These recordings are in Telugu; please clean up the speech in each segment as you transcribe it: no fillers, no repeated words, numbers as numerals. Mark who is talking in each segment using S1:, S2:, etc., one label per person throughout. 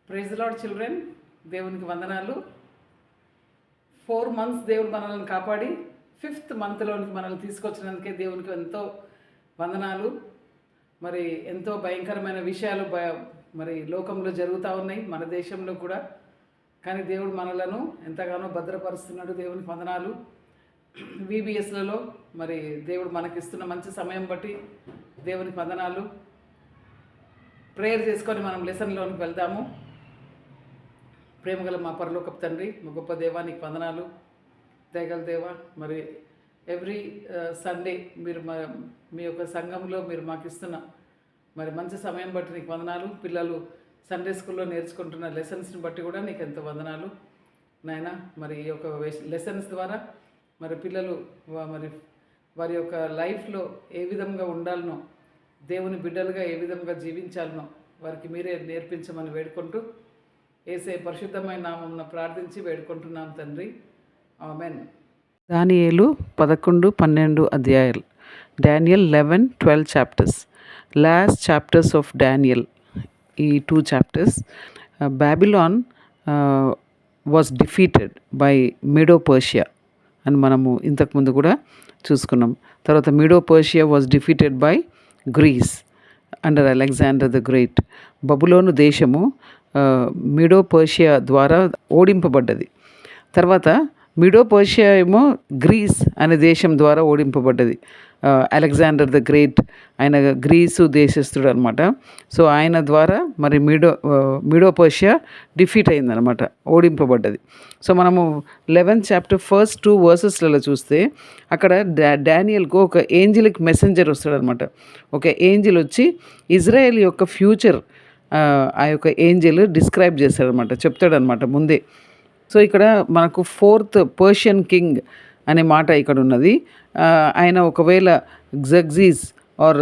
S1: ప్రైజ్ లార్డ్ చిల్డ్రన్, దేవునికి వందనాలు. 4 months దేవుడు మనల్ని కాపాడి 5th monthలోనికి మనల్ని తీసుకొచ్చినందుకే దేవునికి ఎంతో వందనాలు. మరి ఎంతో భయంకరమైన విషయాలు మరి లోకంలో జరుగుతూ ఉన్నాయి, మన దేశంలో కూడా. కానీ దేవుడు మనలను ఎంతగానో భద్రపరుస్తున్నాడు. దేవునికి వందనాలు. VBSలలో మరి దేవుడు మనకిస్తున్న మంచి సమయం బట్టి దేవునికి వందనాలు. ప్రేయర్ చేసుకొని మనం లెసన్లోనికి వెళ్దాము. ప్రేమగల మా పరలోకపు తండ్రి, మా గొప్ప దేవానికి వందనాలు. దయగల దేవ, మరి ఎవ్రీ సండే మీరు మీ యొక్క సంఘంలో మీరు మాకు ఇస్తున్న మరి మంచి సమయం బట్టి నీకు వందనాలు. పిల్లలు సండే స్కూల్లో నేర్చుకుంటున్న లెసన్స్ని బట్టి కూడా నీకు ఎంతో వందనాలు నాయన. మరి ఈ యొక్క లెసన్స్ ద్వారా మరి పిల్లలు మరి వారి యొక్క లైఫ్లో ఏ విధంగా ఉండాలనో, దేవుని బిడ్డలుగా ఏ విధంగా జీవించాలనో వారికి మీరే నేర్పించమని వేడుకుంటూ యేసే పరిశుద్ధమైన నామమున ప్రార్థించి వేడుకుంటున్నాం తండ్రి, ఆమెన్. దానియేలు 11-12 అధ్యాయాలు. Daniel 11-12 chapters. Last chapters of Daniel. ఈ 2 chapters. Babylon was defeated by Medo Persia అని మనము ఇంతకుముందు కూడా చూసుకున్నాం. తర్వాత Medo Persia was defeated by Greece under Alexander the great. బబులోను దేశము మీడో పర్షియా ద్వారా ఓడింపబడ్డది. తర్వాత మీడో పర్షియా ఏమో గ్రీస్ అనే దేశం ద్వారా ఓడింపబడ్డది. అలెగ్జాండర్ ద గ్రేట్, ఆయన గ్రీసు దేశస్థుడు అనమాట. సో ఆయన ద్వారా మరి మీడో పర్షియా డిఫీట్ అయిందనమాట, ఓడింపబడ్డది. సో మనము 11th చాప్టర్ ఫస్ట్ 2 వర్సెస్లలో చూస్తే అక్కడ డానియల్కు ఒక ఏంజిలిక్ మెసెంజర్ వస్తాడనమాట. ఒక ఏంజిల్ వచ్చి ఇజ్రాయెల్ యొక్క ఫ్యూచర్ ఆ యొక్క ఏంజిల్ డిస్క్రైబ్ చేస్తాడనమాట, చెప్తాడనమాట ముందే. సో ఇక్కడ మనకు 4th పర్షియన్ కింగ్ అనే మాట ఇక్కడ ఉన్నది. ఆయన ఒకవేళ జగ్జీస్ ఆర్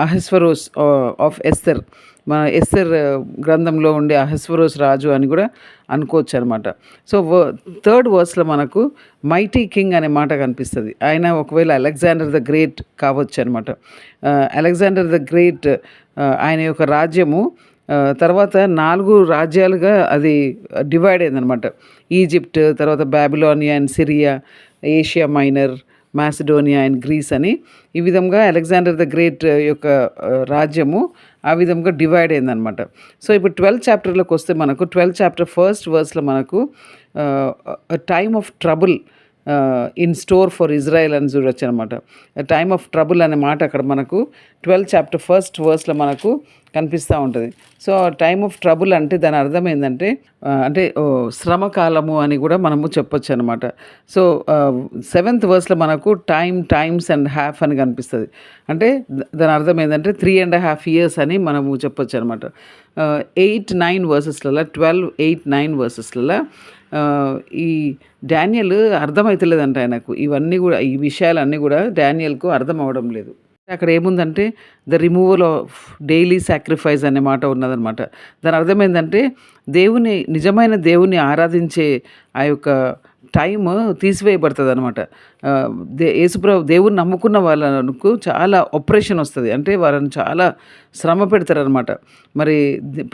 S1: అహస్వరోస్ ఆఫ్ ఎస్తర్, మన ఎస్తర్ గ్రంథంలో ఉండే అహస్వరోస్ రాజు అని కూడా అనుకోవచ్చు అనమాట. సో 3rd వర్స్లో మనకు మైటీ కింగ్ అనే మాట కనిపిస్తుంది. ఆయన ఒకవేళ అలెగ్జాండర్ ద గ్రేట్ కావచ్చు అనమాట. అలెగ్జాండర్ ద గ్రేట్ ఆయన యొక్క రాజ్యము తర్వాత 4 రాజ్యాలుగా అది డివైడ్ అయిందనమాట. ఈజిప్ట్, తర్వాత Babylonia and Syria, Asia Minor, Macedonia and Greece అని ఈ విధంగా అలెగ్జాండర్ ద గ్రేట్ యొక్క రాజ్యము ఆ విధంగా డివైడ్ అయిందనమాట. సో ఇప్పుడు 12th చాప్టర్లోకి వస్తే మనకు 12th చాప్టర్ 1st వర్స్లో మనకు time of trouble in store for Israel అని చూడొచ్చు అనమాట. టైమ్ ఆఫ్ ట్రబుల్ అనే మాట అక్కడ మనకు 12th చాప్టర్ 1st వర్స్లో మనకు కనిపిస్తూ ఉంటుంది. సో టైమ్ ఆఫ్ ట్రబుల్ అంటే దాని అర్థం ఏంటంటే అంటే శ్రమకాలము అని కూడా మనము చెప్పొచ్చు అనమాట. సో 7th వర్స్లో మనకు టైమ్స్ అండ్ హాఫ్ అని కనిపిస్తుంది. అంటే దాని అర్థం ఏంటంటే 3.5 years అని మనము చెప్పొచ్చు అనమాట. 8-9 వర్సెస్లలో 12-8-9 వర్సెస్లలో ఈ డానియల్ అర్థమవుతలేదంట ఆయనకు. ఇవన్నీ కూడా ఈ విషయాలన్నీ కూడా డానియల్కు అర్థం అవ్వడం లేదు. అక్కడ ఏముందంటే the removal of daily sacrifice అనే మాట ఉన్నదనమాట. దాని అర్థం ఏంటంటే నిజమైన దేవుని ఆరాధించే ఆ యొక్క టైమ్ తీసివేయబడుతుంది అనమాట. యేసుప్రభు దేవుని నమ్ముకున్న వాళ్ళకు చాలా ఆపరేషన్ వస్తుంది, అంటే వాళ్ళని చాలా శ్రమ పెడతారనమాట. మరి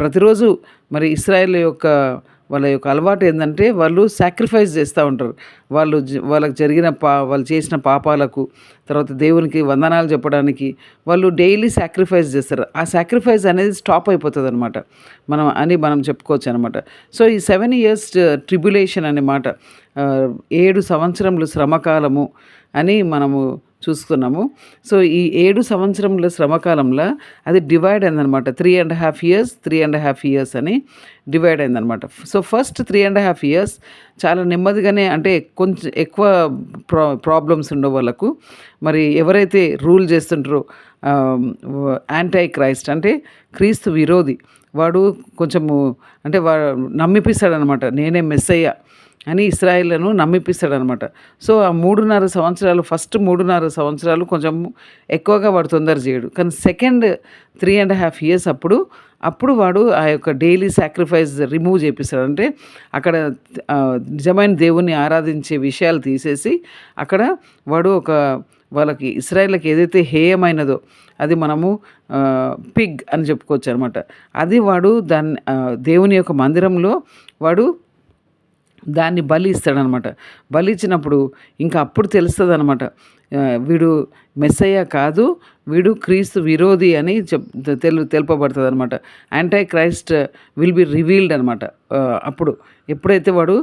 S1: ప్రతిరోజు మరి ఇశ్రాయేల్ యొక్క వాళ్ళ యొక్క అలవాటు ఏంటంటే వాళ్ళు సాక్రిఫైస్ చేస్తూ ఉంటారు. వాళ్ళకి వాళ్ళు చేసిన పాపాలకు, తర్వాత దేవునికి వందనాలు చెప్పడానికి వాళ్ళు డైలీ సాక్రిఫైస్ చేస్తారు. ఆ సాక్రిఫైస్ అనేది స్టాప్ అయిపోతుంది అనమాట మనం చెప్పుకోవచ్చు అనమాట. సో ఈ 7 years ట్రిబ్యులేషన్ అనే మాట, 7 సంవత్సరములు శ్రమకాలము అని మనము చూస్తున్నాము. సో ఈ 7 సంవత్సరముల శ్రమకాలంలో అది డివైడ్ అయిందనమాట. 3.5 years అని డివైడ్ అయిందనమాట. సో ఫస్ట్ 3.5 years చాలా నెమ్మదిగానే, అంటే కొంచెం ఎక్కువ ప్రాబ్లమ్స్ ఉండవు వాళ్ళకు. మరి ఎవరైతే రూల్ చేస్తుంటారో యాంటై క్రైస్ట్ అంటే క్రీస్తు విరోధి, వాడు కొంచెము అంటే నమ్మిపిస్తాడనమాట, నేనే మెస్సయ్య, అని ఇశ్రాయేలును నమ్మిపిస్తాడనమాట. సో ఆ 3.5 సంవత్సరాలు, ఫస్ట్ 3.5 సంవత్సరాలు కొంచెం ఎక్కువగా వాడు తొందర చేయడు. కానీ సెకండ్ 3.5 ఇయర్స్ అప్పుడు వాడు ఆ యొక్క డైలీ సాక్రిఫైస్ రిమూవ్ చేపిస్తాడు. అంటే అక్కడ నిజమైన దేవుణ్ణి ఆరాధించే విషయాలు తీసేసి అక్కడ వాడు వాళ్ళకి ఇశ్రాయేలుకి ఏదైతే హేయమైనదో అది మనము పిగ్ అని చెప్పుకోవచ్చు అనమాట. అది వాడు దేవుని యొక్క మందిరంలో వాడు దాన్ని బలి ఇస్తాడనమాట. బలి ఇచ్చినప్పుడు ఇంకా అప్పుడు తెలుస్తుంది అనమాట, వీడు మెస్సయ్య కాదు, వీడు క్రీస్తు విరోధి అని తెలుపబడుతుంది అనమాట. Antichrist will be revealed అనమాట. అప్పుడు ఎప్పుడైతే వాడు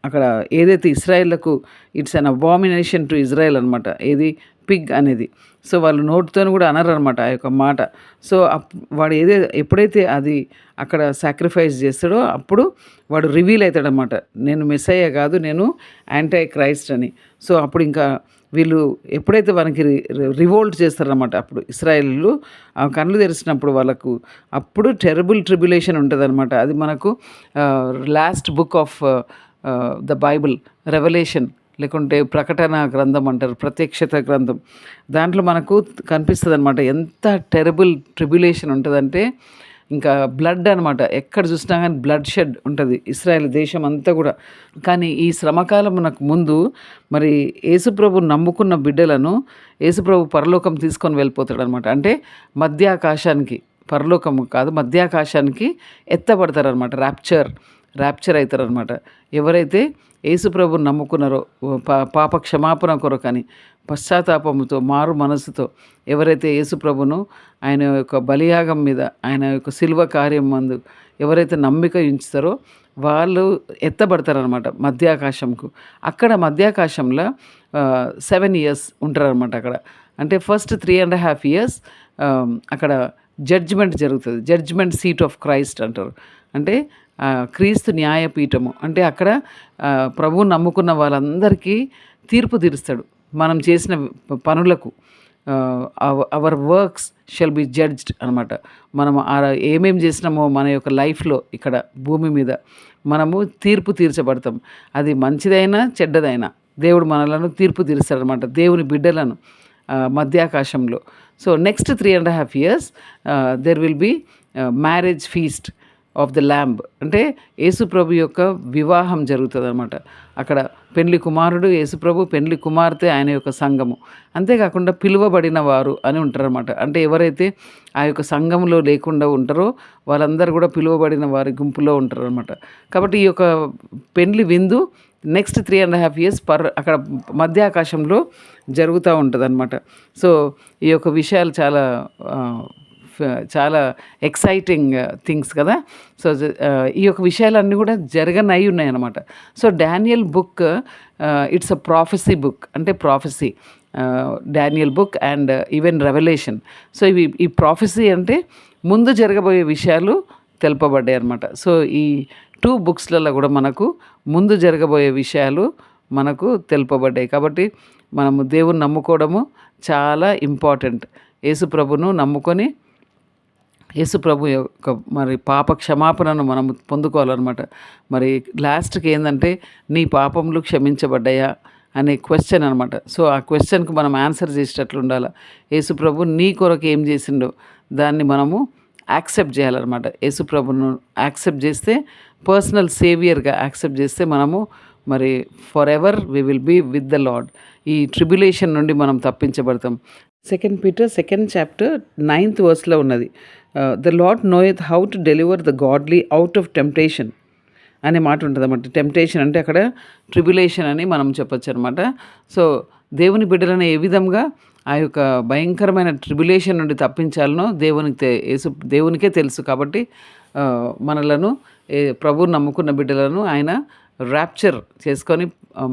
S1: అక్కడ ఏదైతే ఇజ్రాయేళ్లకు it's an abomination to Israel అనమాట, ఏది పిగ్ అనేది. సో వాళ్ళు నోటితో కూడా అనరనమాట ఆ యొక్క మాట. సో వాడు ఎప్పుడైతే అది అక్కడ సాక్రిఫైస్ చేస్తాడో అప్పుడు వాడు రివీల్ అవుతాడనమాట, నేను మెస్సయ్య కాదు, నేను యాంటై క్రైస్ట్ అని. సో అప్పుడు ఇంకా వీళ్ళు ఎప్పుడైతే మనకి రివోల్ట్ చేస్తారనమాట, అప్పుడు ఇశ్రాయేలీలు ఆ కళ్ళు తెరిచినప్పుడు వాళ్ళకు అప్పుడు టెరబుల్ ట్రిబ్యులేషన్ ఉంటుంది అనమాట. అది మనకు last book of the Bible, revolution లేకుంటే ప్రకటన గ్రంథం అంటారు, ప్రత్యక్షత గ్రంథం. దాంట్లో మనకు కనిపిస్తుంది అనమాట ఎంత టెరబుల్ ట్రిబ్యులేషన్ ఉంటుందంటే ఇంకా బ్లడ్ అనమాట, ఎక్కడ చూసినా కానీ బ్లడ్ షెడ్ ఉంటుంది ఇశ్రాయేల్ దేశం అంతా కూడా. కానీ ఈ శ్రమకాలం మనకు ముందు మరి యేసుప్రభు నమ్ముకున్న బిడ్డలను యేసుప్రభు పరలోకం తీసుకొని వెళ్ళిపోతాడు అనమాట. అంటే మధ్యాకాశానికి, పరలోకం కాదు మధ్యాకాశానికి ఎత్తబడతారనమాట, ర్యాప్చర్ అవుతారనమాట. ఎవరైతే యేసుప్రభుని నమ్ముకున్నారో పాప క్షమాపణ కొరకని పశ్చాత్తాపముతో మారు మనసుతో ఎవరైతే యేసుప్రభును ఆయన యొక్క బలియాగం మీద, ఆయన యొక్క శిలువ కార్యం మందు ఎవరైతే నమ్మిక ఉంచుతారో వాళ్ళు ఎత్తబడతారనమాట మధ్యాకాశంకు. అక్కడ మధ్యాకాశంలో 7 years ఉంటారనమాట అక్కడ. అంటే ఫస్ట్ 3.5 years అక్కడ జడ్జిమెంట్ జరుగుతుంది. జడ్జిమెంట్ సీట్ ఆఫ్ క్రైస్ట్ అంటారు. అంటే క్రీస్తు న్యాయపీఠము. అంటే అక్కడ ప్రభువు నమ్ముకున్న వాళ్ళందరికీ తీర్పు తీరుస్తాడు. మనం చేసిన పనులకు our works shall be judged అనమాట. మనం ఏమేం చేసినామో మన యొక్క లైఫ్లో ఇక్కడ భూమి మీద మనము తీర్పు తీర్చబడతాం. అది మంచిదైనా చెడ్డదైనా దేవుడు మనలను తీర్పు తీరుస్తాడనమాట, దేవుని బిడ్డలను మధ్యాకాశంలో. So next 3.5 years there will be marriage feast of the lamb. అంటే యేసుప్రభు యొక్క వివాహం జరుగుతుంది అనమాట. అక్కడ పెండ్లి కుమారుడు యేసుప్రభు, పెండ్లి కుమార్తె ఆయన యొక్క సంఘము. అంతేకాకుండా పిలువబడిన వారు అని ఉంటారనమాట. అంటే ఎవరైతే ఆ యొక్క సంఘంలో లేకుండా ఉంటారో వాళ్ళందరూ కూడా పిలువబడిన వారి గుంపులో ఉంటారు అనమాట. కాబట్టి ఈ యొక్క పెండ్లి విందు నెక్స్ట్ 3.5 years అక్కడ మధ్యాకాశంలో జరుగుతూ ఉంటుంది అనమాట. సో ఈ యొక్క విషయాలు చాలా ఎక్సైటింగ్ థింగ్స్ కదా. సో ఈ యొక్క విషయాలన్నీ కూడా జరగనై ఉన్నాయన్నమాట. So Daniel book it's a prophecy book, అంటే prophecy, Daniel book and even revolution. So ఈ ప్రాఫెసీ అంటే ముందు జరగబోయే విషయాలు తెలుపబడ్డాయి అనమాట. సో ఈ 2 booksలలో కూడా మనకు ముందు జరగబోయే విషయాలు మనకు తెలుపబడ్డాయి. కాబట్టి మనము దేవుని నమ్ముకోవడము చాలా ఇంపార్టెంట్. యేసుప్రభును నమ్ముకొని యేసుప్రభు యొక్క మరి పాప క్షమాపణను మనం పొందుకోవాలన్నమాట. మరి లాస్ట్కి ఏంటంటే నీ పాపములు క్షమించబడ్డాయా అనే క్వశ్చన్ అనమాట. సో ఆ క్వశ్చన్కి మనం ఆన్సర్ చేసేటట్లు ఉండాలి. యేసుప్రభు నీ కొరకు ఏం చేసిండో దాన్ని మనము యాక్సెప్ట్ చేయాలన్నమాట. యేసుప్రభును యాక్సెప్ట్ చేస్తే, పర్సనల్ సేవియర్గా యాక్సెప్ట్ చేస్తే మనము మరి forever we will be with the Lord. ఈ ట్రిబ్యులేషన్ నుండి మనం తప్పించబడతాం. 2 Peter 2nd chapter 9th verseలో ఉన్నది, the Lord knoweth how to deliver the godly out of temptation అనే మాట ఉంటుంది అన్నమాట. టెంప్టేషన్ అంటే అక్కడ ట్రిబ్యులేషన్ అని మనం చెప్పొచ్చు అనమాట. సో దేవుని బిడ్డలను ఏ విధంగా ఆ యొక్క భయంకరమైన ట్రిబ్యులేషన్ నుండి తప్పించాలనో దేవునికే తెలుసు. కాబట్టి మనలను ప్రభువుని నమ్ముకున్న బిడ్డలను ఆయన ర్యాప్చర్ చేసుకొని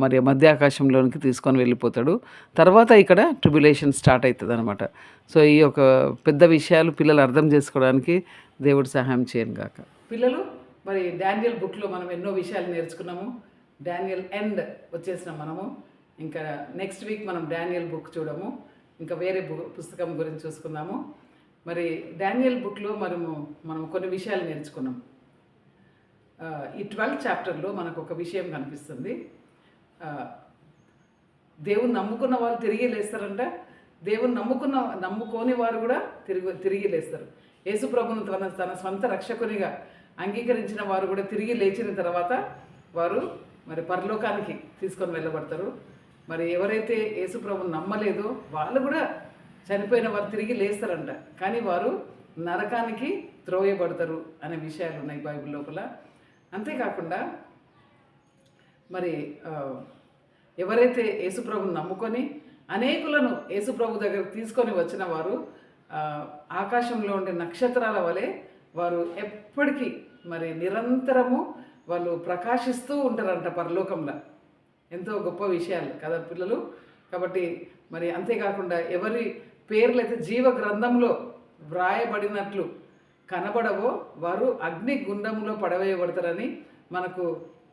S1: మరి మధ్యాకాశంలోనికి తీసుకొని వెళ్ళిపోతాడు. తర్వాత ఇక్కడ ట్రిబ్యులేషన్ స్టార్ట్ అవుతుంది అనమాట. సో ఈ యొక్క పెద్ద విషయాలు పిల్లలు అర్థం చేసుకోవడానికి దేవుడు సహాయం చేయను గాక. పిల్లలు మరి డానియల్ బుక్లో మనం ఎన్నో విషయాలు నేర్చుకున్నాము. డానియల్ ఎండ్ వచ్చేసినాం మనము. ఇంకా నెక్స్ట్ వీక్ మనం డానియల్ బుక్ చూడము, ఇంకా వేరే పుస్తకం గురించి చూసుకుందాము. మరి డానియల్ బుక్లో మనం కొన్ని విషయాలు నేర్చుకున్నాం. ఈ 12th చాప్టర్లో మనకు ఒక విషయం కనిపిస్తుంది. దేవుని నమ్ముకున్న వాళ్ళు తిరిగి లేస్తారంట. దేవుని నమ్ముకోని వారు కూడా తిరిగి లేస్తారు. యేసు ప్రభువును తన స్వంత రక్షకునిగా అంగీకరించిన వారు కూడా తిరిగి లేచిన తర్వాత వారు మరి పరలోకానికి తీసుకొని వెళ్ళబడతారు. మరి ఎవరైతే యేసు ప్రభువును నమ్మలేదో వాళ్ళు కూడా చనిపోయిన వారు తిరిగి లేస్తారంట, కానీ వారు నరకానికి త్రోయబడతారు అనే విషయాలు ఉన్నాయి బైబిల్ లోపల. అంతేకాకుండా మరి ఎవరైతే యేసుప్రభుని నమ్ముకొని అనేకులను యేసుప్రభు దగ్గరకు తీసుకొని వచ్చిన వారు ఆకాశంలో ఉండే నక్షత్రాల వలె వారు ఎప్పటికీ మరి నిరంతరము వాళ్ళు ప్రకాశిస్తూ ఉంటారంట పరలోకంలో. ఎంతో గొప్ప విషయాలు కదా పిల్లలు. కాబట్టి మరి అంతేకాకుండా ఎవరి పేర్లు అయితే జీవ గ్రంథంలో వ్రాయబడినట్లు కనబడవో వారు అగ్ని గుండంలో పడవేయబడతారని మనకు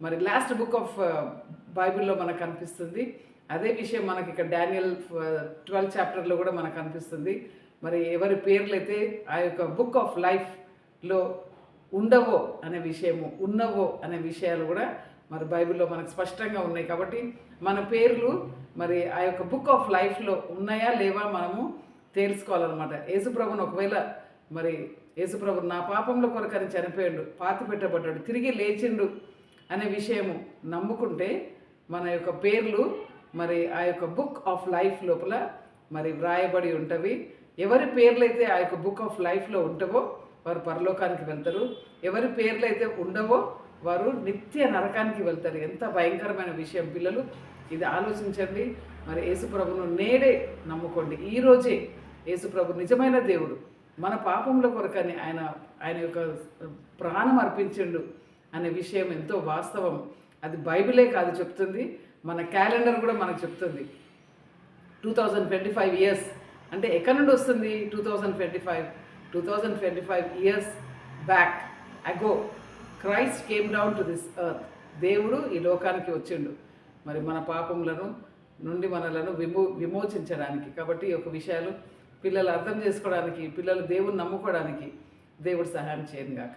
S1: మరి లాస్ట్ బుక్ ఆఫ్ బైబిల్లో మనకు కనిపిస్తుంది. అదే విషయం మనకి ఇక్కడ డానియల్ 12th చాప్టర్లో కూడా మనకు కనిపిస్తుంది. మరి ఎవరి పేర్లైతే ఆ యొక్క బుక్ ఆఫ్ లైఫ్లో ఉండవో అనే విషయము, ఉన్నవో అనే విషయాలు కూడా మరి బైబిల్లో మనకు స్పష్టంగా ఉన్నాయి. కాబట్టి మన పేర్లు మరి ఆ యొక్క బుక్ ఆఫ్ లైఫ్లో ఉన్నాయా లేవా మనము తెలుసుకోవాలన్నమాట. యేసుప్రభుని ఒకవేళ మరి యేసుప్రభు నా పాపంలో కొరకని చనిపోయాడు, పాతి పెట్టబడ్డాడు, తిరిగి లేచిండు అనే విషయము నమ్ముకుంటే మన యొక్క పేర్లు మరి ఆ యొక్క బుక్ ఆఫ్ లైఫ్ లోపల మరి వ్రాయబడి ఉంటవి. ఎవరి పేర్లైతే ఆ యొక్క బుక్ ఆఫ్ లైఫ్లో ఉంటవో వారు పరలోకానికి వెళ్తారు. ఎవరి పేర్లైతే ఉండవో వారు నిత్య నరకానికి వెళ్తారు. ఎంత భయంకరమైన విషయం పిల్లలు, ఇది ఆలోచించండి. మరి యేసుప్రభును నేడే నమ్ముకోండి. ఈరోజే యేసుప్రభు నిజమైన దేవుడు, మన పాపంలో కొరకని ఆయన యొక్క ప్రాణం అర్పించిండు అనే విషయం ఎంతో వాస్తవం. అది బైబిలే కాదు చెప్తుంది, మన క్యాలెండర్ కూడా మనకు చెప్తుంది. 2025 ఇయర్స్ అంటే ఎక్కడి నుండి వస్తుంది? 2025 ఇయర్స్ బ్యాక్ అగో Christ came down to this earth. దేవుడు ఈ లోకానికి వచ్చిండు మరి మన పాపములను నుండి మనలను విమోచించడానికి. కాబట్టి ఈ యొక్క విషయాలు పిల్లలు అర్థం చేసుకోవడానికి, పిల్లలు దేవుని నమ్ముకోవడానికి దేవుడు సహాయం చేయను గాక.